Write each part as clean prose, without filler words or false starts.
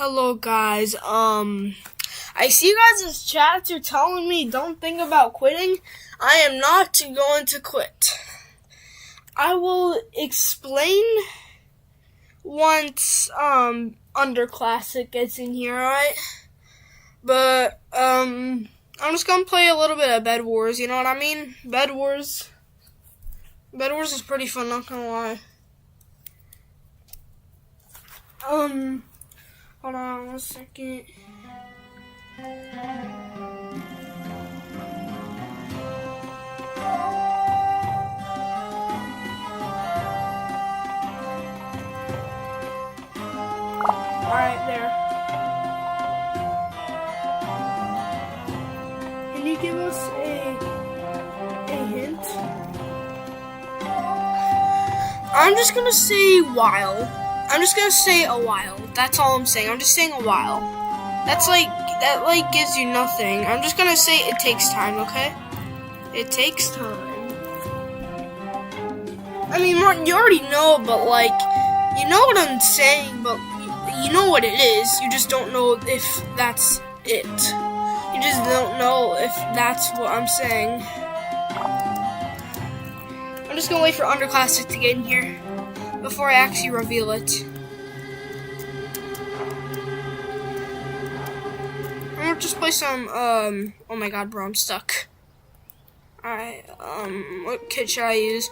Hello guys, I see you guys' chats are telling me don't think about quitting. I am not going to quit. I will explain once, Underclassic gets in here, alright? But, I'm just gonna play a little bit of Bed Wars, you know what I mean? Bed Wars is pretty fun, not gonna lie. Hold on 1 second. Alright, there. Can you give us a hint? I'm just gonna say while. I'm just gonna say a while. That's all I'm saying. I'm just saying a while. That gives you nothing. I'm just gonna say it takes time, okay? It takes time. I mean, Martin, you already know, but you know what I'm saying, but you know what it is. You just don't know if that's it. You just don't know if that's what I'm saying. I'm just gonna wait for Underclassic to get in here before I actually reveal it. I'm gonna just play some, oh my god, bro, I'm stuck. Alright, what kit should I use?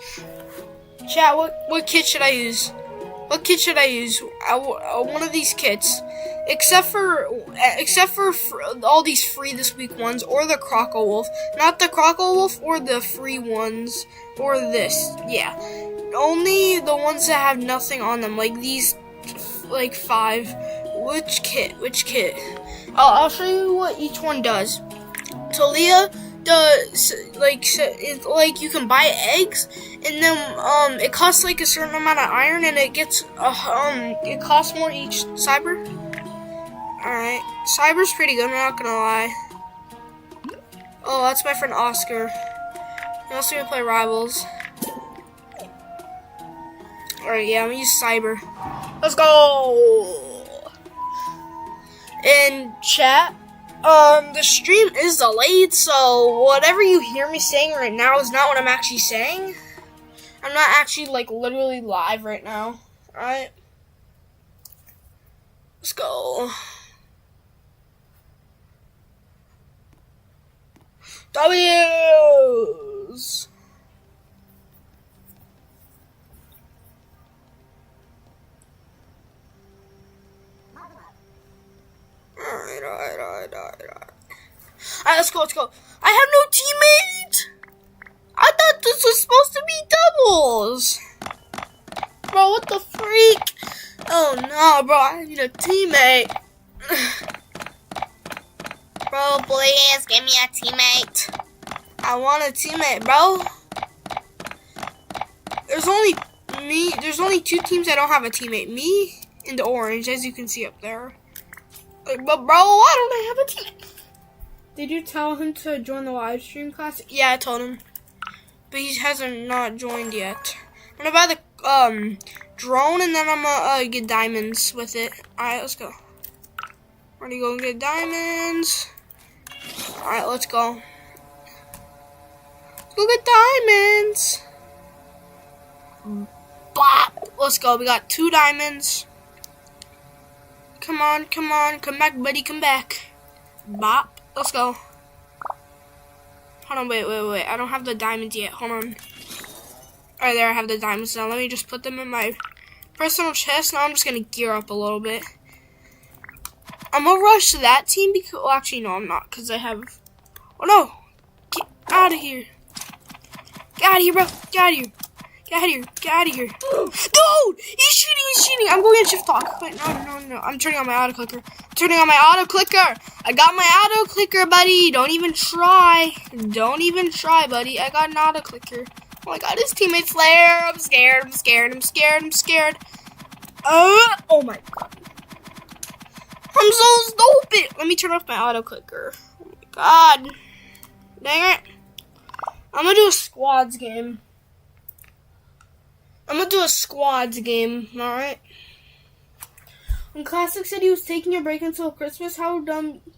Chat, what kit should I use? What kit should I use? One of these kits. Except for all these free this week ones, or the Croco Wolf. Not the Croco Wolf, or the free ones, or this. Yeah. Only the ones that have nothing on them, like these, 5. Which kit? I'll show you what each one does. Talia does, you can buy eggs, and then, it costs, a certain amount of iron, and it gets, it costs more each. Cyber? Alright. Cyber's pretty good, I'm not gonna lie. Oh, that's my friend Oscar. He wants me to play Rivals. Alright, yeah, I'm gonna use Cyber. Let's go! In chat, the stream is delayed, so whatever you hear me saying right now is not what I'm actually saying. I'm not actually, literally live right now. Alright? Let's go. W's! Alright, let's go. I have no teammate! I thought this was supposed to be doubles! Bro, what the freak? Oh no, bro, I need a teammate. Bro, please, give me a teammate. I want a teammate, bro. There's only 2 teams that don't have a teammate. Me and the Orange, as you can see up there. But bro, why don't I have a teammate? Did you tell him to join the live stream class? Yeah, I told him. But he hasn't not joined yet. I'm gonna buy the drone, and then I'm gonna get diamonds with it. Alright, let's go. Ready to go get diamonds. Alright, let's go. Let's go get diamonds. Bop! Let's go. We got 2 diamonds. Come on. Come back, buddy, come back. Bop. Let's go. Hold on, wait. I don't have the diamonds yet. Hold on. Alright, there, I have the diamonds now. Let me just put them in my personal chest. Now I'm just gonna gear up a little bit. I'm gonna rush to that team because, well, actually, no, I'm not, because I have, oh no, get out of here. Get out of here, bro. Get out of here. Dude, he's cheating. I'm going to shift talk. Wait, no. I'm turning on my auto clicker. I got my auto clicker, buddy. Don't even try, buddy. I got an auto clicker. Oh my god, his teammate's there. I'm scared. Oh my god. I'm so stupid. Let me turn off my auto clicker. Oh my god. Dang it. I'm gonna do a squads game. Alright? When Classic said he was taking a break until Christmas, how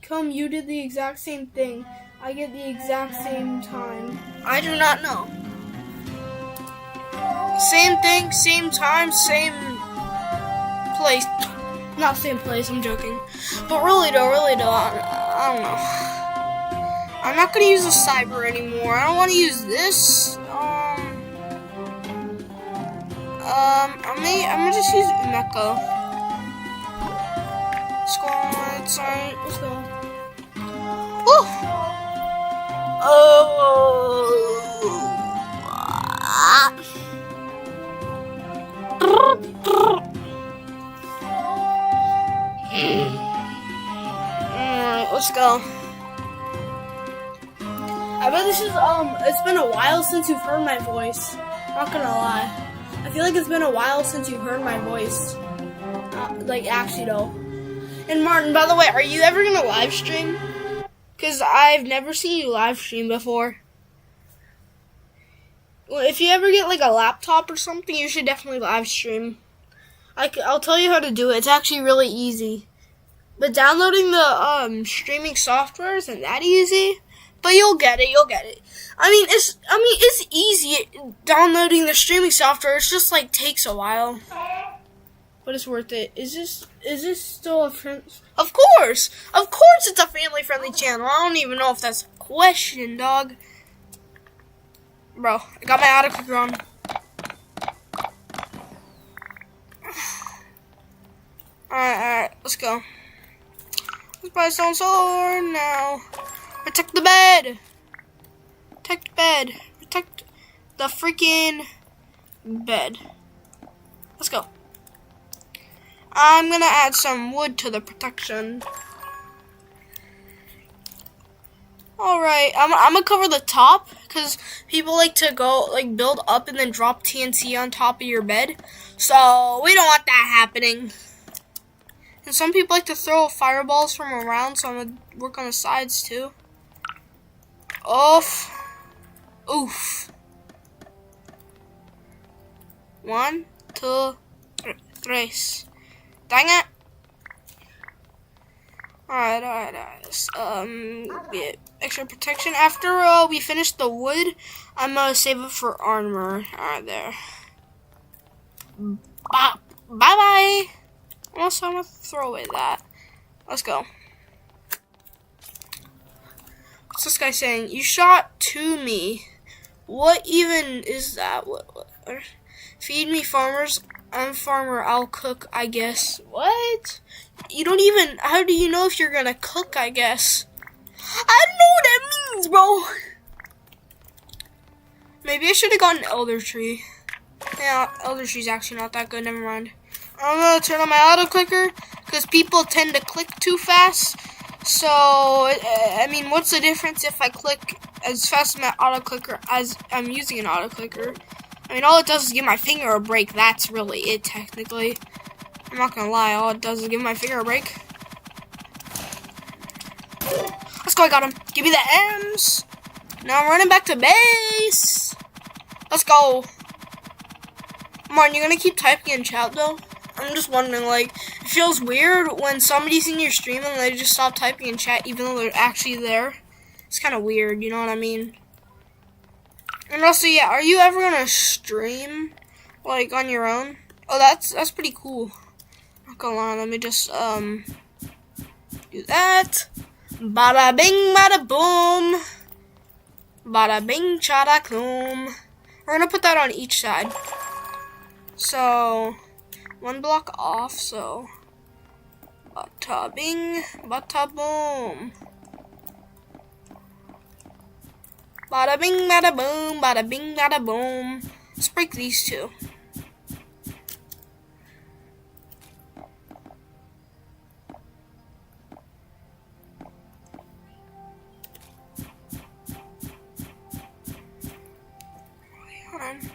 come you did the exact same thing? I get the exact same time. I do not know. Same thing, same time, same place. Not same place, I'm joking. But really though, I don't know. I'm not gonna use a cyber anymore. I don't want to use this. I'm gonna just use Umeko. Let's go on, sorry, let's go. Woo! Alright, let's go. I bet this is, it's been a while since you've heard my voice. Not gonna lie. I feel like it's been a while since you've heard my voice. Like, actually, though. And Martin, by the way, are you ever gonna live stream? Because I've never seen you live stream before. Well, if you ever get, like, a laptop or something, you should definitely live stream. I'll tell you how to do it. It's actually really easy. But downloading the, streaming software isn't that easy. But you'll get it. I mean, it's easy downloading the streaming software. It's just like takes a while, but it's worth it. Is this still a friend? Of course, it's a family-friendly channel. I don't even know if that's a question, dog. Bro, I got my auto-clicker on. Alright, let's go. Let's buy stone sword now. Protect the bed. Protect the bed. Protect the freaking bed. Let's go. I'm gonna add some wood to the protection. Alright, I'm gonna cover the top because people like to go build up and then drop TNT on top of your bed. So we don't want that happening. And some people like to throw fireballs from around, so I'm gonna work on the sides too. Oof. 1, 2, 3. Dang it. Alright. Let's, get extra protection. After we finish the wood, I'm gonna save it for armor. Alright, there. Bye. Also, I'm gonna throw away that. Let's go. What's this guy saying? You shot to me. What even is that? What? Feed me, farmers. I'm farmer. I'll cook, I guess. What? You don't even. How do you know if you're gonna cook, I guess? I don't know what that means, bro. Maybe I should have gotten Elder Tree. Yeah, Elder Tree's actually not that good. Never mind. I'm gonna turn on my auto clicker because people tend to click too fast. So, I mean, what's the difference if I click as fast as my auto clicker as I'm using an auto clicker? I mean, all it does is give my finger a break. That's really it, technically. I'm not gonna lie, all it does is give my finger a break. Let's go, I got him. Give me the M's. Now I'm running back to base. Let's go. Martin, you gonna keep typing in chat, though? I'm just wondering, it feels weird when somebody's in your stream and they just stop typing in chat even though they're actually there. It's kind of weird, you know what I mean? And also, yeah, are you ever gonna stream, on your own? Oh, that's pretty cool. Not gonna lie, let me just, do that. Bada bing, bada boom. Bada bing, chada kloom. We're gonna put that on each side. So, 1 block off, so bada bing, bada boom. Bada bing, bada boom, bada bing, bada boom. Let's break these two. Hold on.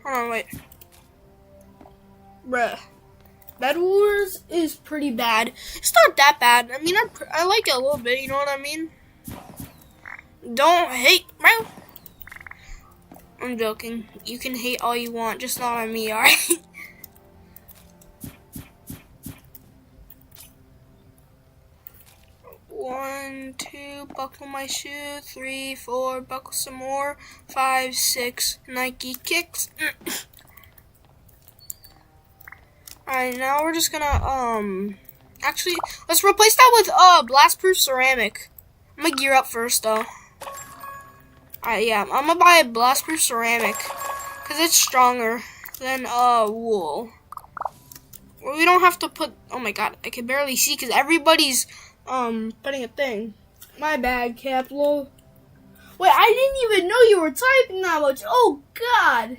Hold on, wait. Bruh. Bed Wars is pretty bad. It's not that bad. I mean, I like it a little bit, you know what I mean? Don't hate, bro. I'm joking. You can hate all you want, just not on me, alright? 1, 2, buckle my shoe. 3, 4, buckle some more. 5, 6, Nike kicks. Alright, now we're just gonna, actually, let's replace that with, blast-proof ceramic. I'm gonna gear up first, though. Alright, yeah, I'm gonna buy blast-proof ceramic, because it's stronger than, wool. Well, we don't have to put, oh my god, I can barely see, because everybody's, putting a thing. My bad, Cap, lol. Wait, I didn't even know you were typing that much. Oh, God.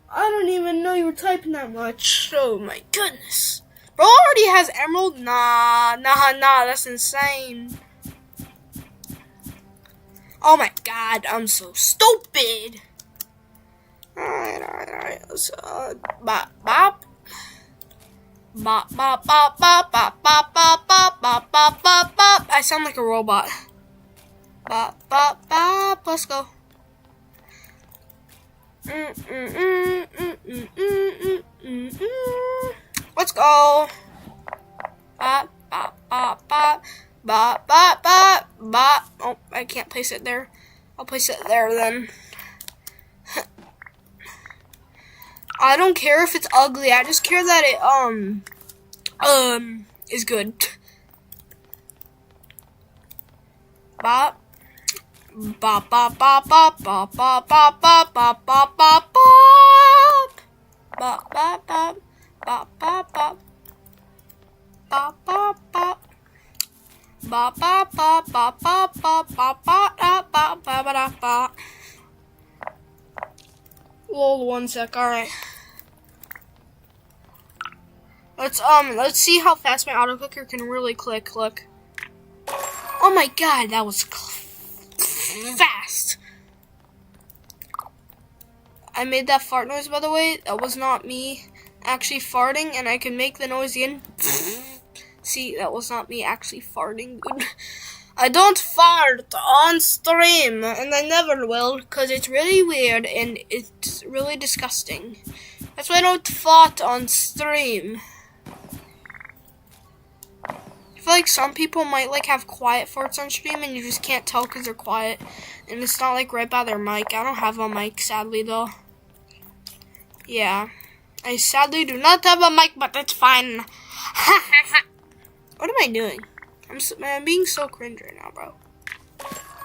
I don't even know you were typing that much. Oh, my goodness. Bro already has emerald? Nah, that's insane. Oh, my God, I'm so stupid. Alright. Let's, bop. Bop, bop, bop, bop, bop, bop, bop, bop, bop, bop, bop, bop. I sound like a robot. Bop, bop, bop. Let's go. Let's go. Bop, bop, bop, bop. Bop, bop, bop, bop. Oh, I can't place it there. I'll place it there then. I don't care if it's ugly. I just care that it is good. Bop. Bop bop bop bop bop bop bop bop bop bop bop bop. Bop bop bop bop bop bop. Bop bop bop. Bop bop bop bop bop bop bop bop bop bop bop. Lol, 1 sec. Alright. Let's see how fast my auto clicker can really click. Look. Oh my god, that was fast. I made that fart noise, by the way. That was not me actually farting, and I can make the noise again. See, that was not me actually farting. I don't fart on stream, and I never will, because it's really weird and it's really disgusting. That's why I don't fart on stream. I feel like some people might like have quiet farts on stream and you just can't tell because they're quiet. And it's not like right by their mic. I don't have a mic, sadly, though. Yeah. I sadly do not have a mic, but it's fine. What am I doing? I'm being so cringe right now, bro.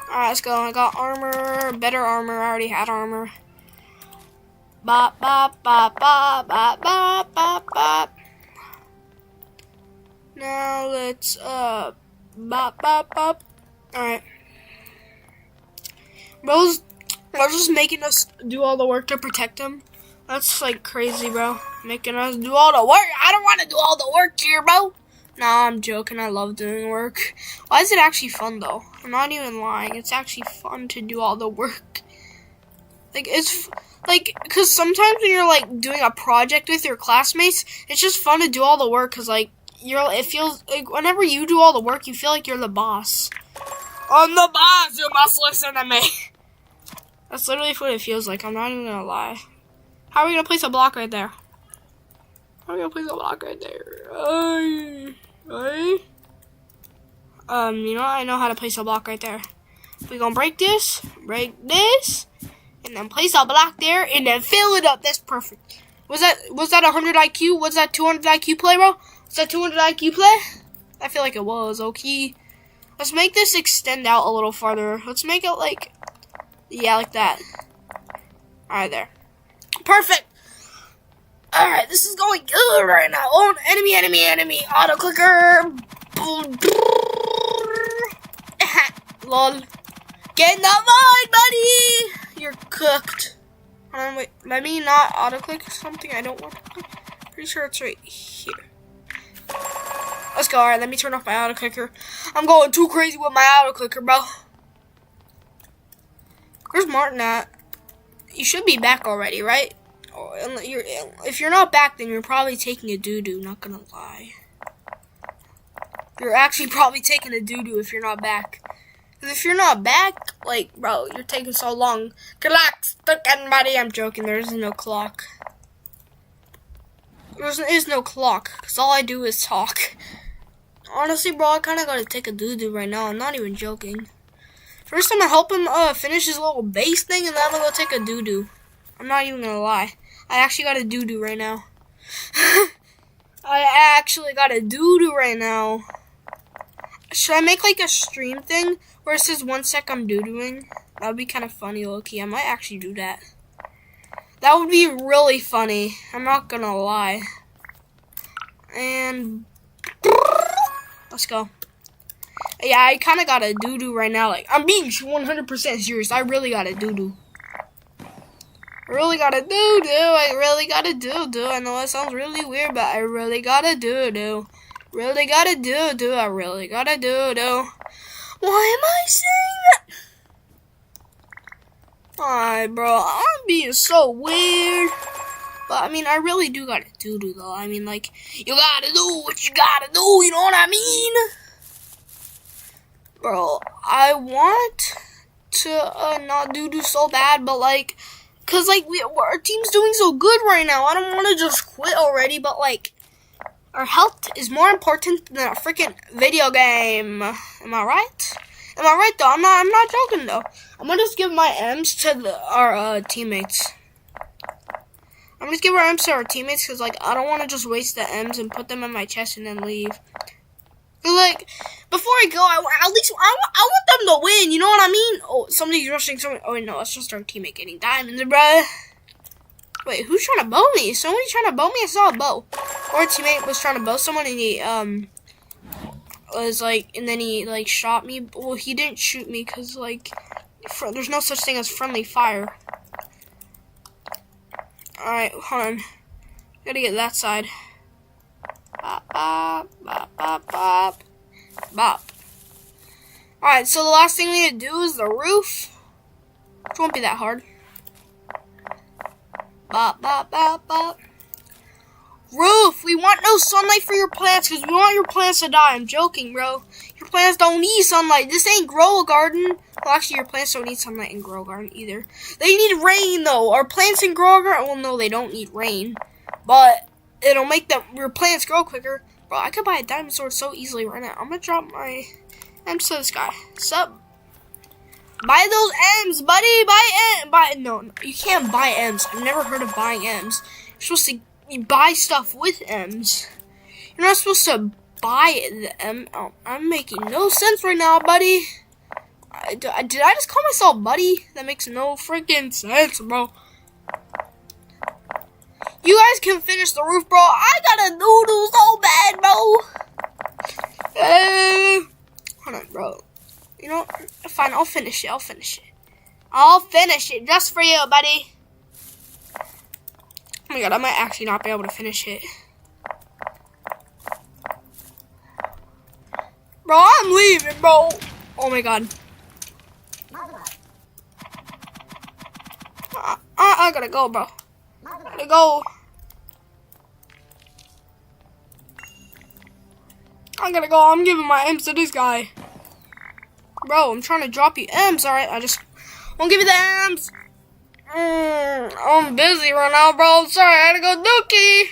Alright, let's go. I got armor, better armor. I already had armor. Bop, bop, bop, bop, bop, bop, bop, bop. Now let's, bop, bop, bop. Alright. Bro's just making us do all the work to protect him. That's, like, crazy, bro. Making us do all the work. I don't want to do all the work here, bro. Nah, I'm joking. I love doing work. Why is it actually fun, though? I'm not even lying. It's actually fun to do all the work. Like, it's, like, because sometimes when you're, like, doing a project with your classmates, it's just fun to do all the work, because, like, it feels, like, whenever you do all the work, you feel like you're the boss. I'm the boss! You must listen to me! That's literally what it feels like. I'm not even gonna lie. How are we gonna place a block right there? How are we gonna place a block right there? You know, I know how to place a block right there. We're gonna break this, and then place a block there, and then fill it up. That's perfect. Was that 100 IQ? Was that 200 IQ play, bro? Was that 200 IQ play? I feel like it was. Okay. Let's make this extend out a little farther. Let's make it like, yeah, like that. Alright, there. Perfect. Alright, this is going good right now. Oh, enemy. Auto clicker. Lol. Get in the void, buddy. You're cooked. Wait, let me not auto click something I don't want to click. Pretty sure it's right here. Let's go. Alright, let me turn off my auto clicker. I'm going too crazy with my auto clicker, bro. Where's Martin at? You should be back already, right? If you're not back, then you're probably taking a doo-doo, not gonna lie. You're actually probably taking a doo-doo if you're not back. Because if you're not back, like, bro, you're taking so long. Clock stuck in body. I'm joking. There is no clock. There is no clock. Because all I do is talk. Honestly, bro, I kind of got to take a doo-doo right now. I'm not even joking. First, I'm going to help him finish his little base thing, and then I'm going to go take a doo-doo. I'm not even going to lie. I actually got a doo-doo right now. I actually got a doo-doo right now. Should I make like a stream thing where it says 1 sec I'm doo-dooing? That would be kind of funny, low-key. I might actually do that. That would be really funny. I'm not going to lie. And let's go. Yeah, I kind of got a doo-doo right now. Like, I'm being 100% serious. I really got a doo-doo. I really got a doo-doo. I really got a doo-doo. I know that sounds really weird, but I really got a doo-doo. Really got a doo-doo. I really got a doo-doo. Why am I saying that? Alright, bro. I'm being so weird. But, I mean, I really do got a doo-doo, though. I mean, like, you gotta do what you gotta do. You know what I mean? Bro, I want to not doo-doo so bad, but, like, because, like, our team's doing so good right now. I don't want to just quit already, but, like, our health is more important than a freaking video game. Am I right? Am I right, though? I'm not joking, though. I'm going to just give my M's to our teammates. I'm just give our M's to our teammates because, like, I don't want to just waste the M's and put them in my chest and then leave. Like, before I go, I want them to win, you know what I mean? Oh, somebody's rushing someone. Oh, no, it's just our teammate getting diamonds, bruh. Wait, who's trying to bow me? Somebody trying to bow me? I saw a bow. Or a teammate was trying to bow someone and he, was like, and then he, like, shot me. Well, he didn't shoot me because, like, there's no such thing as friendly fire. Alright, hold on. Gotta get that side. Bop, bop, bop, bop, bop, bop. Alright, so the last thing we need to do is the roof. Which won't be that hard. Bop, bop, bop, bop. Roof! We want no sunlight for your plants because we want your plants to die. I'm joking, bro. Your plants don't need sunlight. This ain't Grow a Garden. Well, actually, your plants don't need sunlight in Grow a Garden either. They need rain, though. Our plants in Grow a Garden, well, no, they don't need rain. But it'll make your plants grow quicker. Bro, I could buy a diamond sword so easily right now. I'm gonna drop my M's to this guy. Sup? Buy those M's, buddy. No, you can't buy M's. I've never heard of buying M's. You're supposed to buy stuff with M's. You're not supposed to buy the M. Oh, I'm making no sense right now, buddy. Did I just call myself buddy? That makes no freaking sense, bro. You guys can finish the roof, bro. I got a noodle so bad, bro. Hold on, bro. You know, fine. I'll finish it. I'll finish it just for you, buddy. Oh my god, I might actually not be able to finish it. Bro, I'm leaving, bro. Oh my god. I gotta go, bro. I gotta go. I gotta go. I'm giving my M's to this guy. Bro, I'm trying to drop you M's, alright? I just won't give you the M's. I'm busy right now, bro. Sorry, I had to go dookie.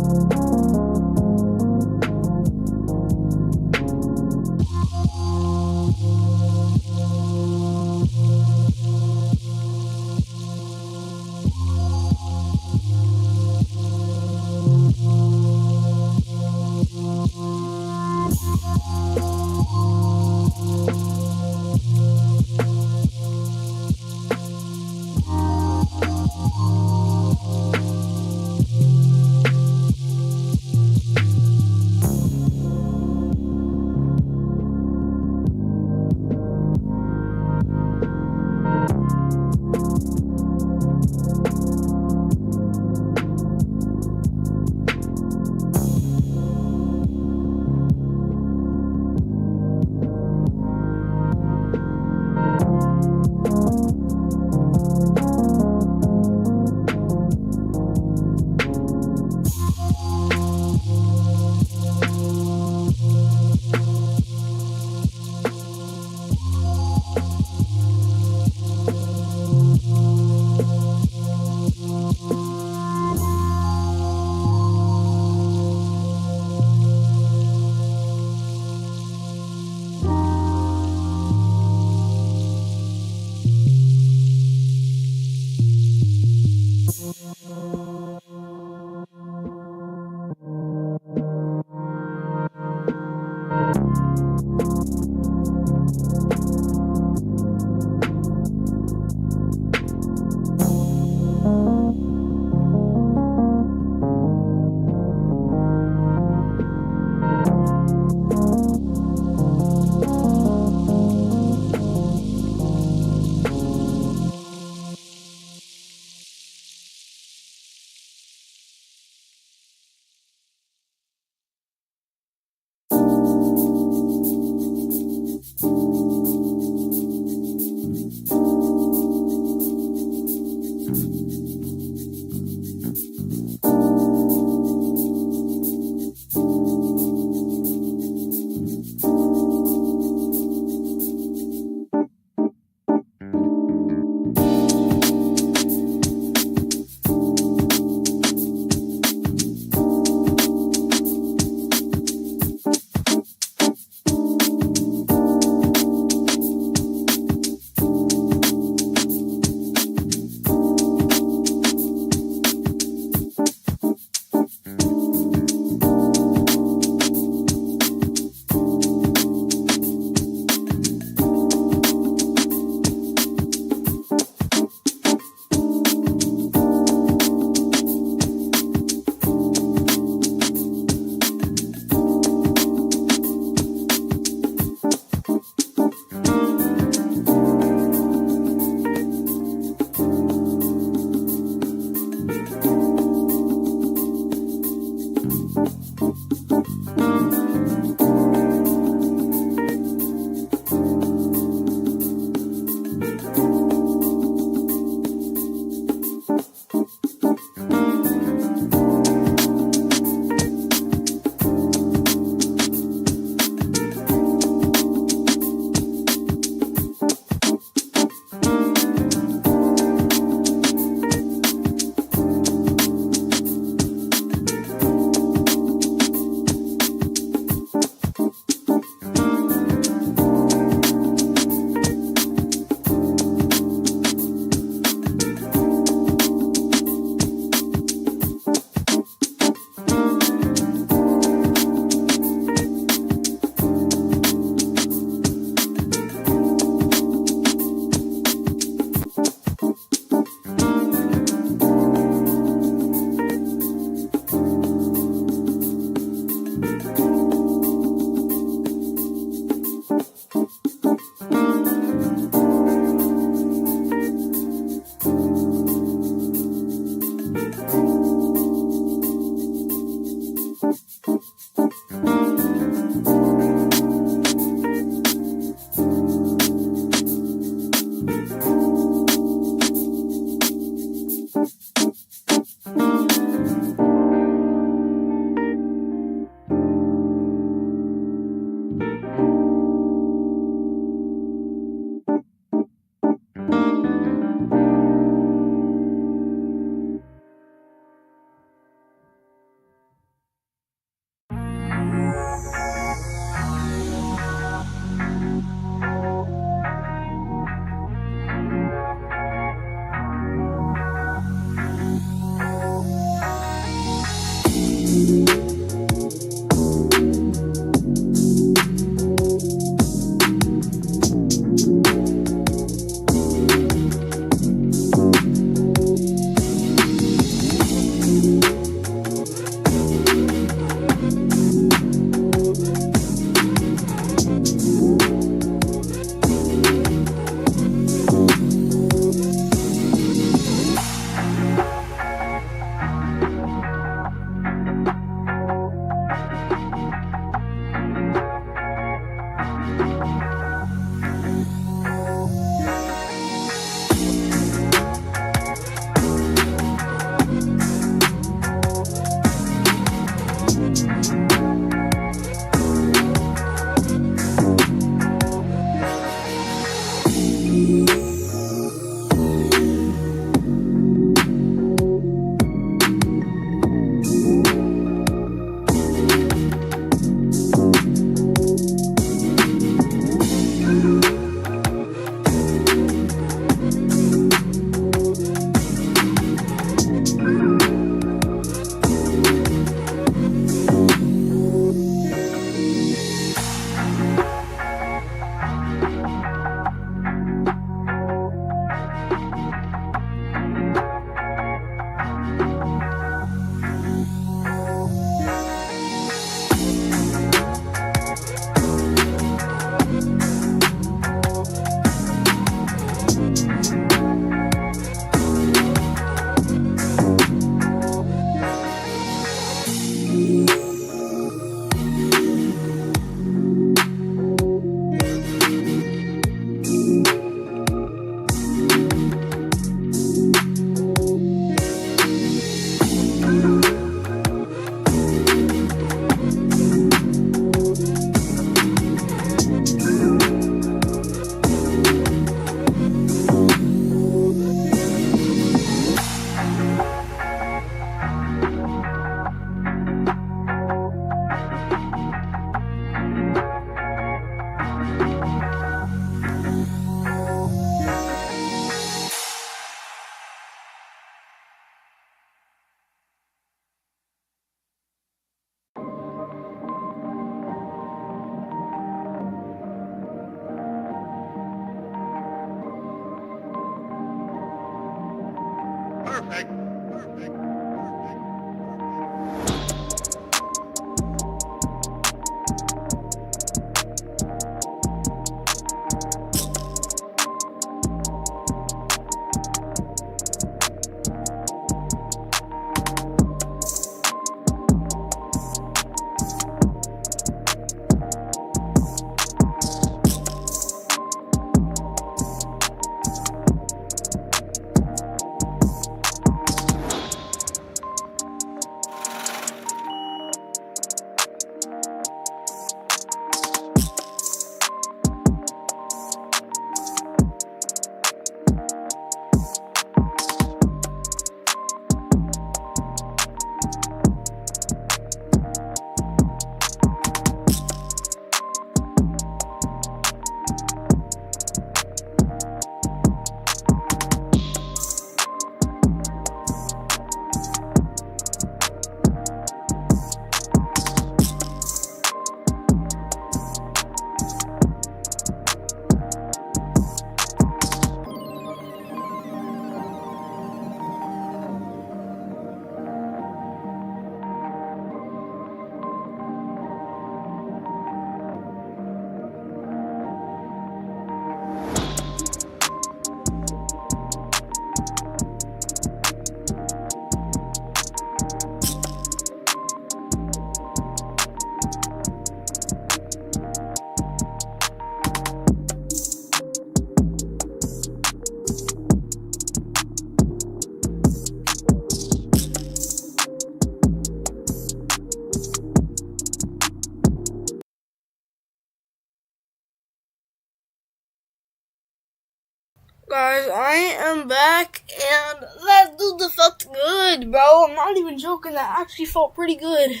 I am back, and that dude felt good, bro. I'm not even joking. That actually felt pretty good.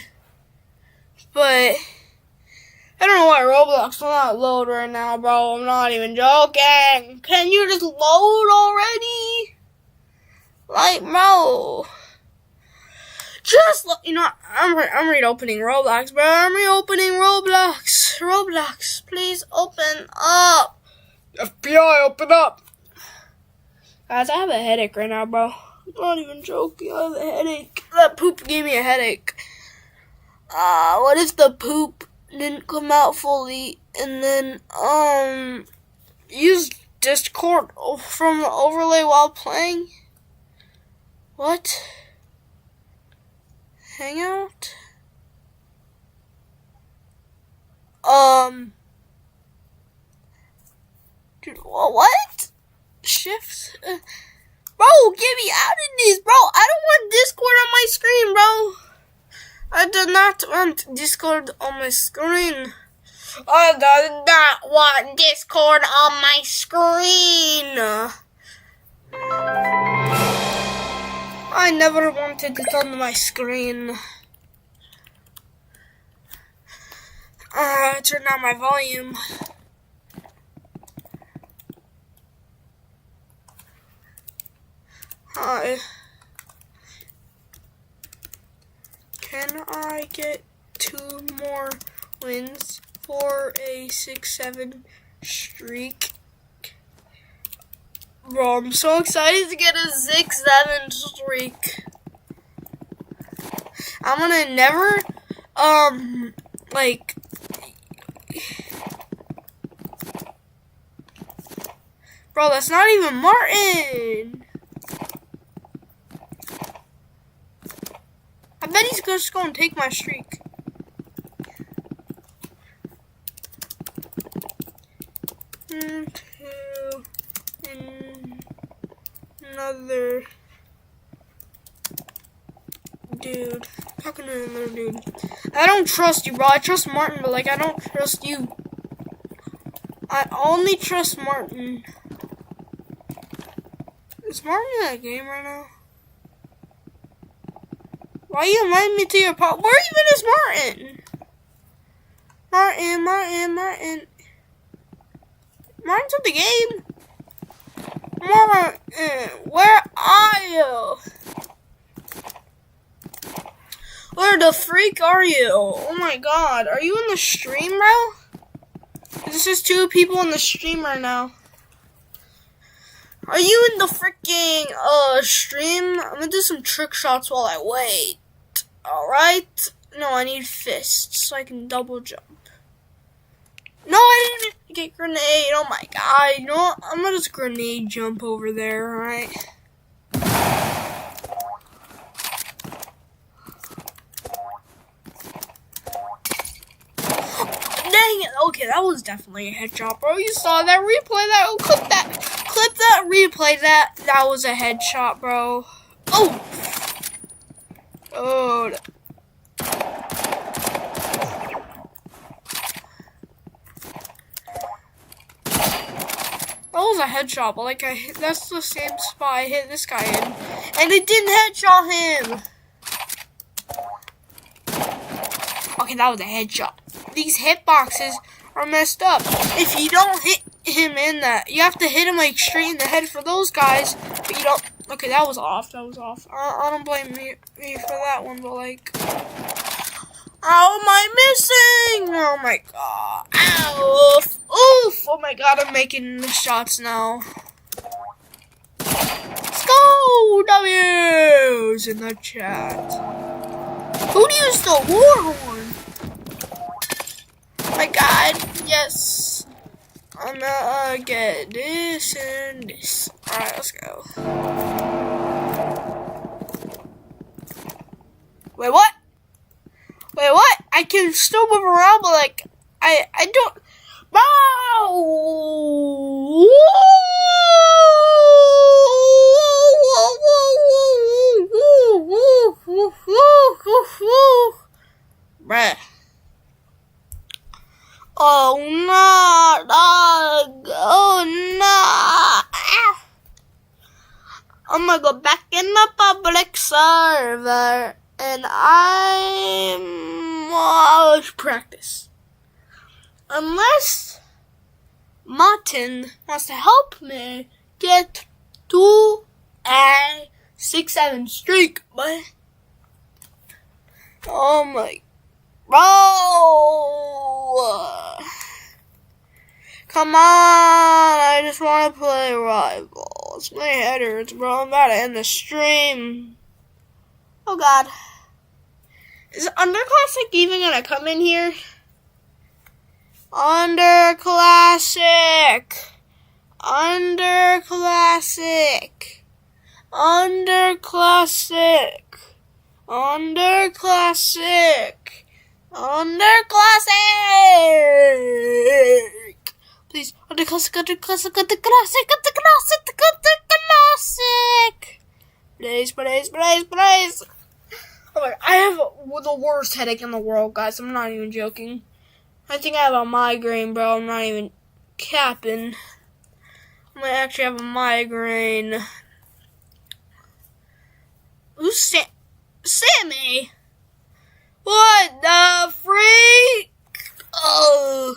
But I don't know why Roblox will not load right now, bro. I'm not even joking. Can you just load already? Like, bro. Just, I'm reopening Roblox, bro. I'm reopening Roblox. Roblox, please open up. FBI, open up. Guys, I have a headache right now, bro. I'm not even joking. I have a headache. That poop gave me a headache. What if the poop didn't come out fully and then, use Discord from the overlay while playing? What? Hangout? Dude, what? Shift? Bro, get me out of this, bro. I don't want Discord on my screen, bro. I do not want Discord on my screen. I do not want Discord on my screen. I never wanted it on my screen. Turn down my volume. Hi. Can I get 2 more wins for a 6-7 streak? Bro, I'm so excited to get a 6-7 streak. I'm gonna never, bro, that's not even Martin. I bet he's just gonna take my streak. Another dude. Talking to another dude. I don't trust you, bro. I trust Martin, but I don't trust you. I only trust Martin. Is Martin in that game right now? Why you inviting me to your party? Where even is Martin? Martin. Martin's in the game. Martin, where are you? Where the freak are you? Oh my god, are you in the stream, bro? This is 2 people in the stream right now. Are you in the freaking stream? I'm gonna do some trick shots while I wait. Alright? No, I need fists so I can double jump. No, I didn't get grenade. Oh my god. You know what? I'm gonna just grenade jump over there, alright? Dang it. Okay, that was definitely a headshot, bro. You saw that. Replay that. Oh, clip that. Replay that. That was a headshot, bro. Oh. Oh. That was a headshot, but that's the same spot I hit this guy in. And it didn't headshot him. Okay, that was a headshot. These hitboxes are messed up. If you don't hit him in that, you have to hit him straight in the head for those guys, but you don't. Okay, that was off. I don't blame me for that one, but how am I missing? Oh my god. Ow. Oof. Oh my god, I'm making the shots now. Let's go. W's in the chat. Who used the war horn? Oh my god, yes. I'm gonna get this and this. Alright, let's go. Wait, what? I can still move around, but I don't. Bruh. Oh no! Oh no! I'm gonna go back in the public server and let's practice. Unless Martin wants to help me get to a 6-7 streak, but oh my, bro, come on, I just want to play Rivals. My head hurts, bro. I'm about to end the stream. Oh god, is Underclassic even gonna come in here? Underclassic. Underclassic. Underclassic. Underclassic. Underclassic. Please, Underclassic, Underclassic, Underclassic, Underclassic, Underclassic. Please, please, please, please. Oh my, I have the worst headache in the world, guys. I'm not even joking. I think I have a migraine, bro. I'm not even capping. I might actually have a migraine. Who's Sammy? What the freak? Oh,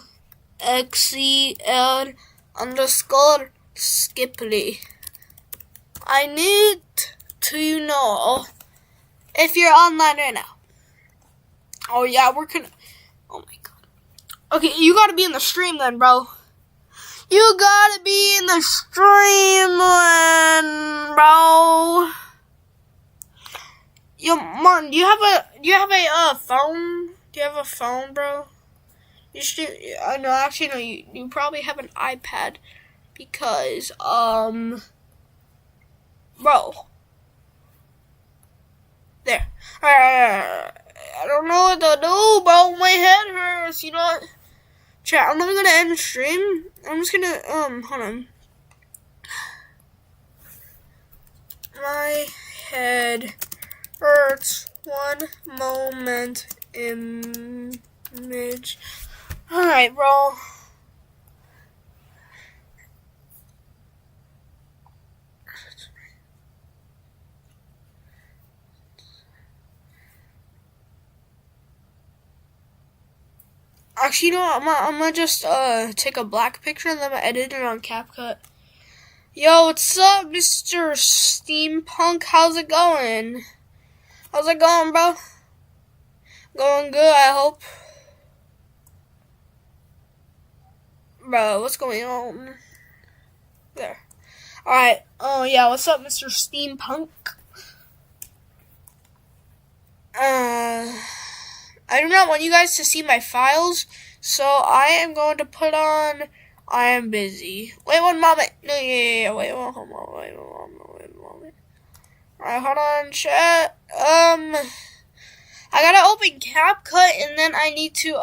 XCL underscore Skipply. I need to know if you're online right now. Oh yeah, we're gonna. Oh my god. Okay, you gotta be in the stream then, bro. You gotta be in the stream then, bro. Yo, Martin, do you have a phone? Do you have a phone, bro? You should. I know. Actually, no. You probably have an iPad because bro. There. I don't know what to do, bro. My head hurts. You know what? Chat, I'm not gonna end the stream. I'm just gonna, hold on. My head hurts. One moment. Image. Alright, bro. Actually, you know what? I'm gonna just take a black picture and then I'm gonna edit it on CapCut. Yo, what's up, Mr. Steampunk? How's it going? How's it going, bro? Going good, I hope. Bro, what's going on? There. Alright. Oh, yeah, what's up, Mr. Steampunk? I do not want you guys to see my files, so I am going to put on I am busy. Wait one moment. No, yeah. Wait one moment. Alright, hold on, chat. I gotta open CapCut, and then I need to,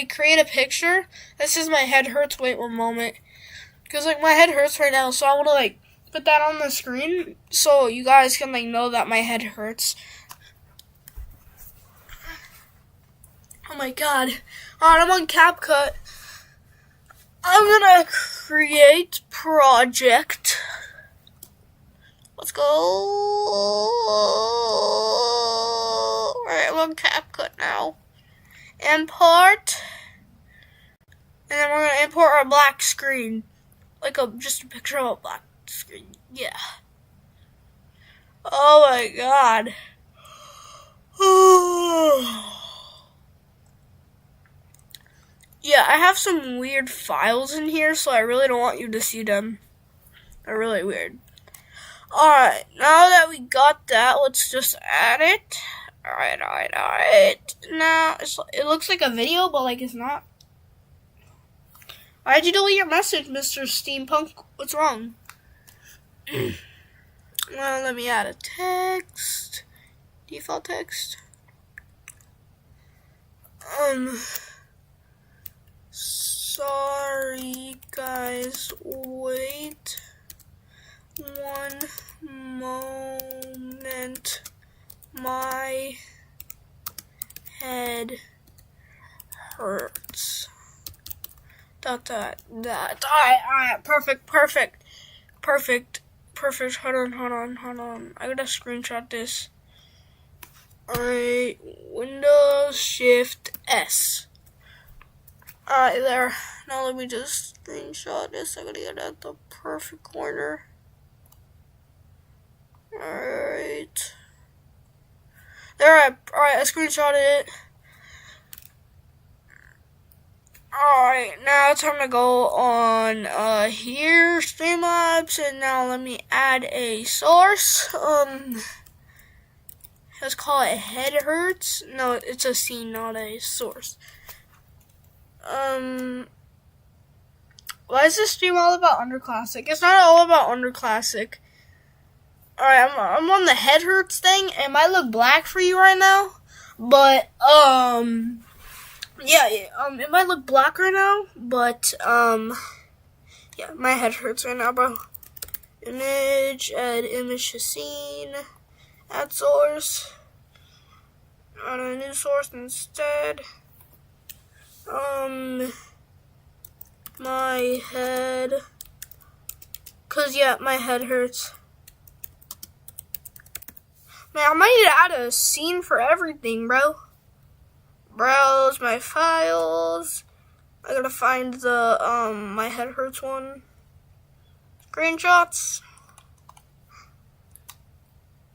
create a picture. This is my head hurts. Wait one moment. Because, my head hurts right now, so I want to, put that on the screen so you guys can, know that my head hurts. Oh my god. Alright, I'm on CapCut. I'm gonna create project. Let's go. Alright, I'm on CapCut now. Import. And then we're gonna import our black screen. Just a picture of a black screen. Yeah. Oh my god. Yeah, I have some weird files in here, so I really don't want you to see them. They're really weird. Alright, now that we got that, let's just add it. Alright. Now, it looks like a video, but, it's not. Why'd you delete your message, Mr. Steampunk? What's wrong? Well, let me add a text. Default text. Sorry, guys. Wait one moment. My head hurts. Alright. Perfect. perfect. Hold on. I gotta screenshot this. Alright, Windows Shift S. Alright, there. Now let me just screenshot this. I gotta get at the perfect corner. Alright. Alright, I screenshotted it. Alright, now it's time to go on here, Streamlabs, and now let me add a source. Let's call it Head Hurts. No, it's a scene, not a source. Why is this stream all about Underclassic? It's not all about Underclassic. Alright, I'm on the Head Hurts thing. It might look black for you right now, but, yeah, it might look black right now, but, yeah, my head hurts right now, bro. Image, add image to scene, add source, add a new source instead. My head, cause yeah, my head hurts. Man, I might need to add a scene for everything, bro. Browse my files. I gotta find the, my head hurts one. Screenshots.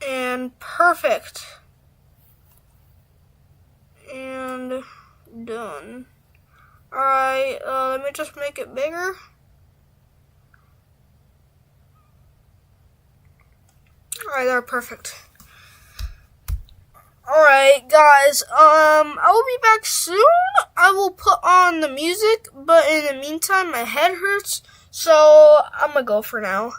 And perfect. And done. Alright, let me just make it bigger. Alright, they're perfect. Alright, guys, I will be back soon. I will put on the music, but in the meantime, my head hurts, so I'm gonna go for now.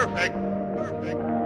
Perfect. Perfect.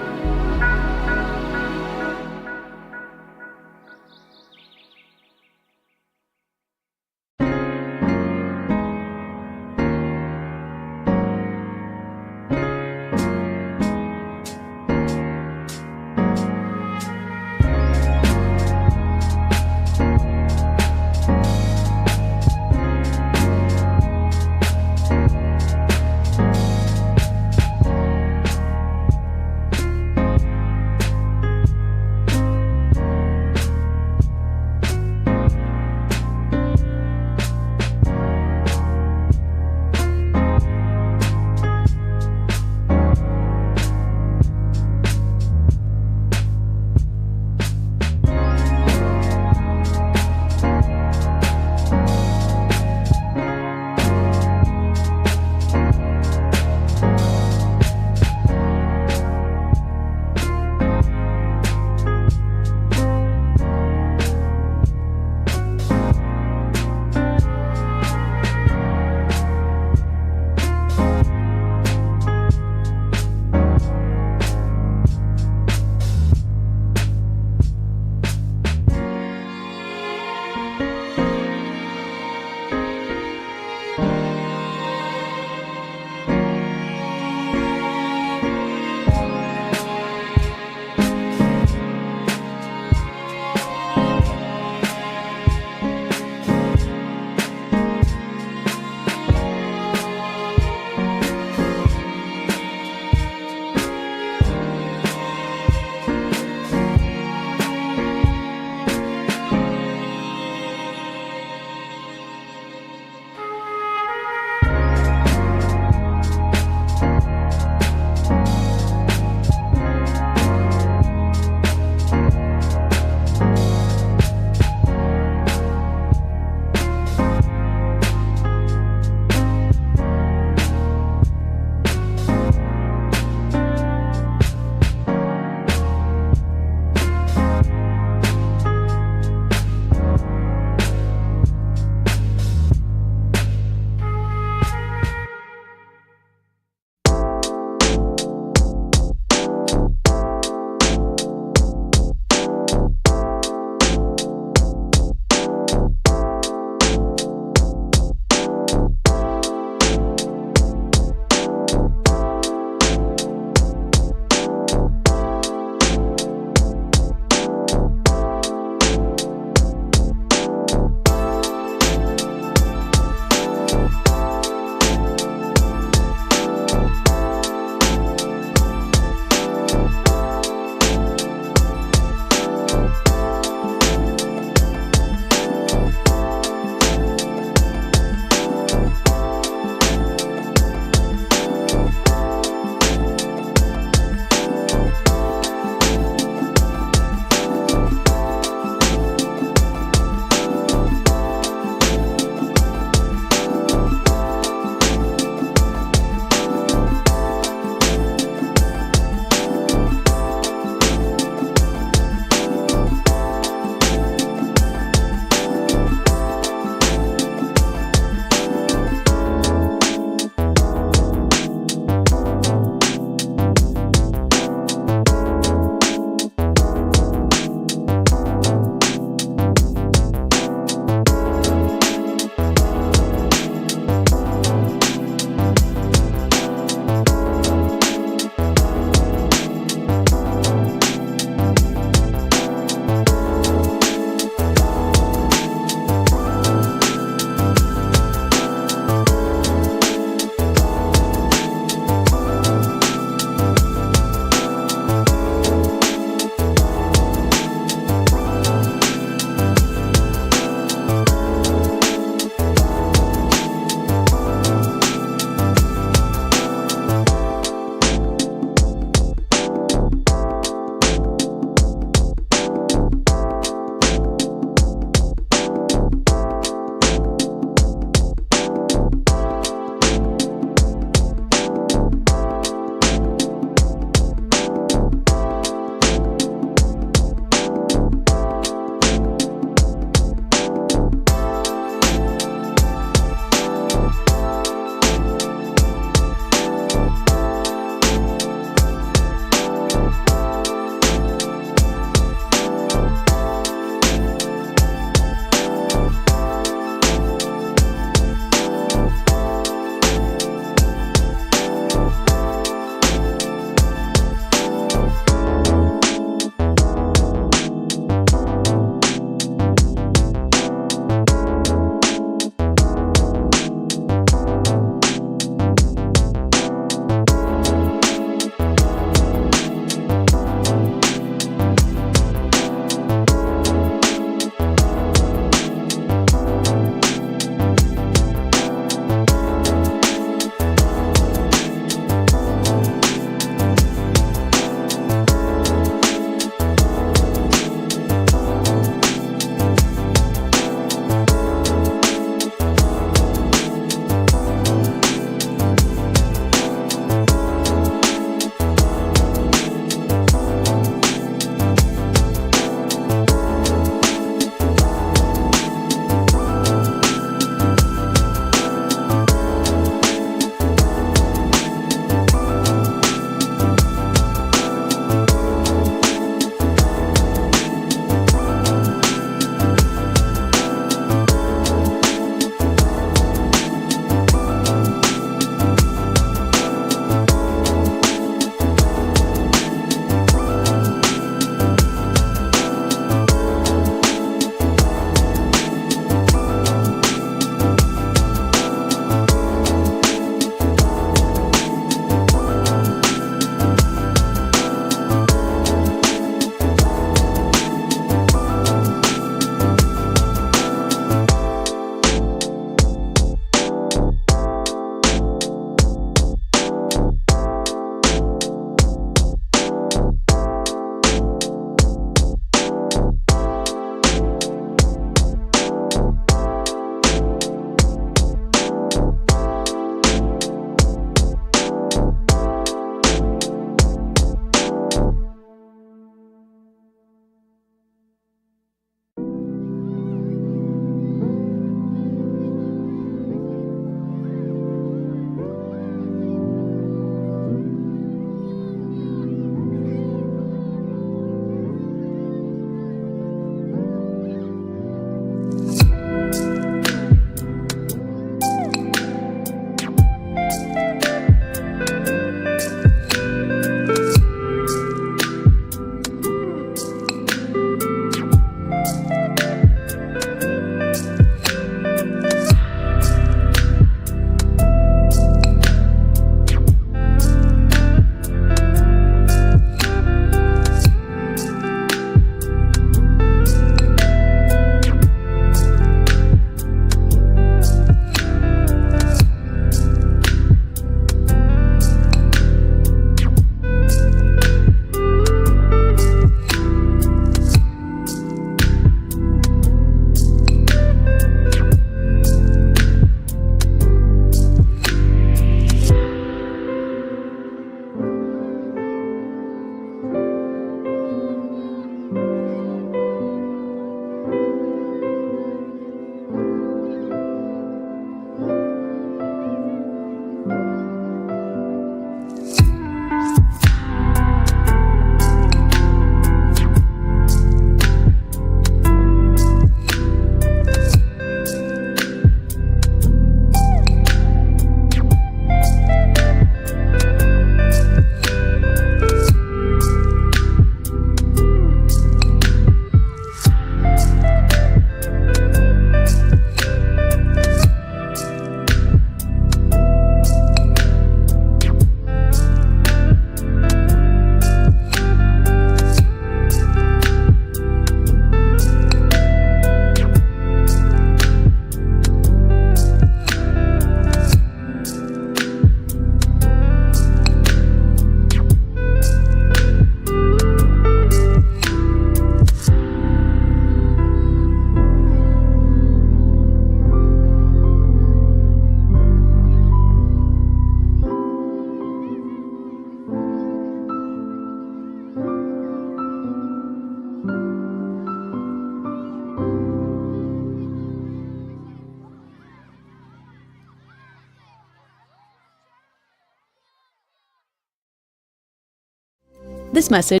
This message